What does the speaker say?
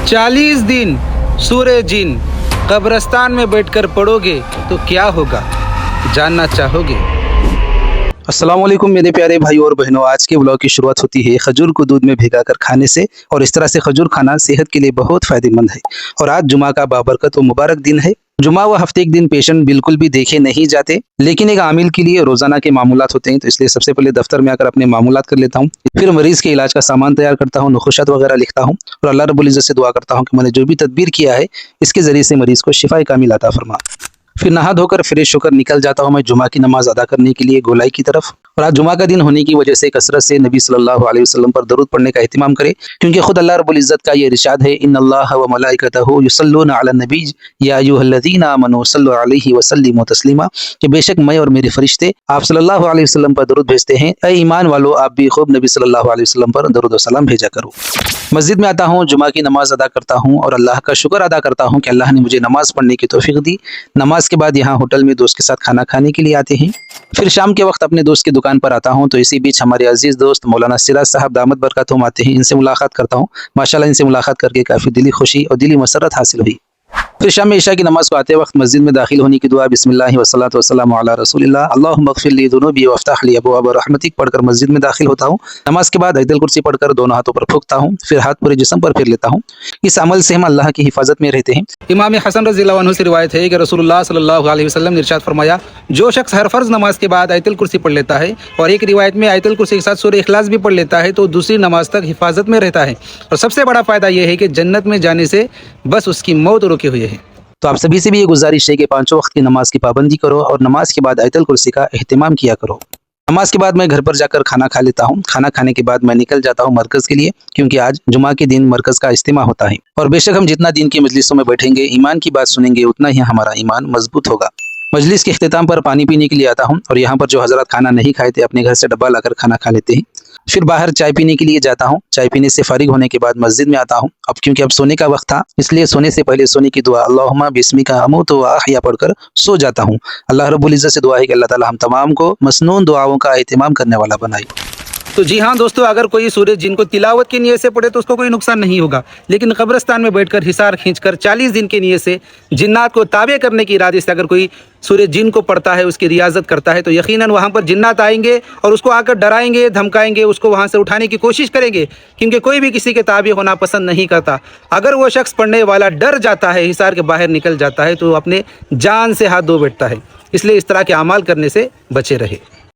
40 दिन सूरह जिन कब्रिस्तान में बैठकर पढ़ोगे तो क्या होगा, जानना चाहोगे? अस्सलाम वालेकुम मेरे प्यारे भाई और बहनों, आज के व्लॉग की शुरुआत होती है खजूर को दूध में भिगाकर खाने से। और इस तरह से खजूर खाना सेहत के लिए बहुत फ़ायदेमंद है। और आज जुमा का बाबरकत व मुबारक दिन है। जुमा व हफ्ते एक दिन पेशेंट बिल्कुल भी देखे नहीं जाते, लेकिन एक आमिल के लिए रोज़ाना के मामूलात होते हैं। तो इसलिए सबसे पहले दफ्तर में आकर अपने मामूलात कर लेता हूँ, फिर मरीज़ के इलाज का सामान तैयार करता हूँ, नुखशत वगैरह लिखता हूँ और अल्लाह रब्बुल इज़्ज़त से दुआ करता हूँ कि मैंने जो भी तदबीर किया है इसके ज़रिए से मरीज़ को शिफा कामिल अता फरमा। फिर नहा धोकर फ्रेश होकर निकल जाता हूँ मैं जुमा की नमाज अदा करने के लिए गोलाई की तरफ। और आज जुमा का दिन होने की वजह से कसरत से नबी सल्लल्लाहु अलैहि वसल्लम पर दरूद पढ़ने का एहतिमाम करें, क्योंकि खुद अल्लाह रब्बुल इज़्ज़त का ये इरशाद है, इन्नल्लाह व मलाइकतहु युसल्लूना अलन नबी या अय्युहल्लज़ीना आमनू सल्लु अलैहि व सल्लिमू तस्लीमा, कि बेशक मैं और मेरे फरिश्ते आप सल्लल्लाहु अलैहि वसल्लम पर दरूद भेजते हैं। ऐ ईमान वालों, आप भी खूब नबी सल्लल्लाहु अलैहि वसल्लम पर दरूद व सलाम भेजा करो। मस्जिद में आता हूँ, जुमा की नमाज अदा करता हूँ और अल्लाह का शुक्र अदा करता हूँ कि अल्लाह ने मुझे नमाज पढ़ने की तौफीक दी। नमाज के बाद यहाँ होटल में दोस्त के साथ खाना खाने के लिए आते हैं। फिर शाम के वक्त अपने दोस्त की दुकान पर आता हूँ, तो इसी बीच हमारे अजीज दोस्त मौलाना सिराज साहब दामद बरकतहुम आते हैं। इनसे मुलाकात करता हूँ। माशाल्लाह इनसे मुलाकात करके काफ़ी दिली खुशी और दिली मसरत हासिल हुई। फिर शाम में ईशा की नमाज को आते वक्त मस्जिद में दाखिल होने की दुआ बिस्मिल्लाह वस्सलातु वस्सलामु अला रसूलिल्लाह अल्लाहुम्मा अग़फिर ली ज़ुनूबी वफ़्तह ली अबवाब रहमतिक पढ़कर मस्जिद में दाखिल होता हूँ। नमाज के बाद आयतुल कुर्सी पढ़कर दोनों हाथों पर फूंकता हूँ, फिर हाथ पूरे जिस्म पर फिर लेता हूँ। इस अमल से हम अल्लाह की हिफाजत में रहते हैं। इमाम हसन रज़ियल्लाहु अन्हु से रिवायत है कि रसूलुल्लाह सल्लल्लाहु अलैहि वसल्लम ने इरशाद फरमाया, जो शख्स हर फर्ज नमाज के बाद आयतुल कुर्सी पढ़ लेता है और एक रिवायत में आयतुल कुर्सी के साथ सूरह इखलास भी पढ़ लेता है, तो दूसरी नमाज तक हिफाजत में रहता है। और सबसे बड़ा फ़ायदा यह है कि जन्नत में जाने से बस उसकी मौत रुके हुए है। तो आप सभी से भी ये गुजारिश है कि पांचों वक्त की नमाज की पाबंदी करो और नमाज के बाद आयतुल कुर्सी का एहतिमाम किया करो। नमाज के बाद मैं घर पर जाकर खाना खा लेता हूँ। खाना खाने के बाद मैं निकल जाता हूँ मरकज़ के लिए, क्योंकि आज जुमा के दिन मरकज़ का इज्तिमा होता है। और बेशक हम जितना दिन की मजलिसों में बैठेंगे, ईमान की बात सुनेंगे, उतना ही हमारा ईमान मजबूत होगा। मजलिस के इख्तिताम पर पानी पीने के लिए आता हूँ और यहाँ पर जो हज़रात खाना नहीं खाए थे अपने घर से डब्बा लाकर खाना खा लेते हैं। फिर बाहर चाय पीने के लिए जाता हूँ। चाय पीने से फारिग होने के बाद मस्जिद में आता हूँ। अब क्योंकि अब सोने का वक्त था, इसलिए सोने से पहले सोने की दुआ अल्लाहुम्मा बिस्मिका अमूतु व अहया पढ़कर सो जाता हूँ। अल्लाह रब्बुल इज़्ज़त से दुआ है कि अल्लाह ताला हम तमाम को मसनून दुआओं का एहतिमाम करने वाला बनाए। तो जी हाँ दोस्तों, अगर कोई सूरह जिन को तिलावत की नीयत से पढ़े तो उसको कोई नुकसान नहीं होगा, लेकिन कब्रिस्तान में बैठकर हिसार खींचकर 40 दिन की नीयत से जिन्नात को ताबे करने की इरादे से अगर कोई सूरह जिन को पढ़ता है, उसकी रियाजत करता है, तो यकीनन वहाँ पर जिन्नात आएंगे और उसको आकर डराएंगे, धमकाएंगे, उसको वहाँ से उठाने की कोशिश करेंगे, क्योंकि कोई भी किसी के ताबे होना पसंद नहीं करता। अगर वो शख्स पढ़ने वाला डर जाता है, हिसार के बाहर निकल जाता है, तो अपने जान से हाथ धो बैठता है। इसलिए इस तरह के अमाल करने से बचे रहे।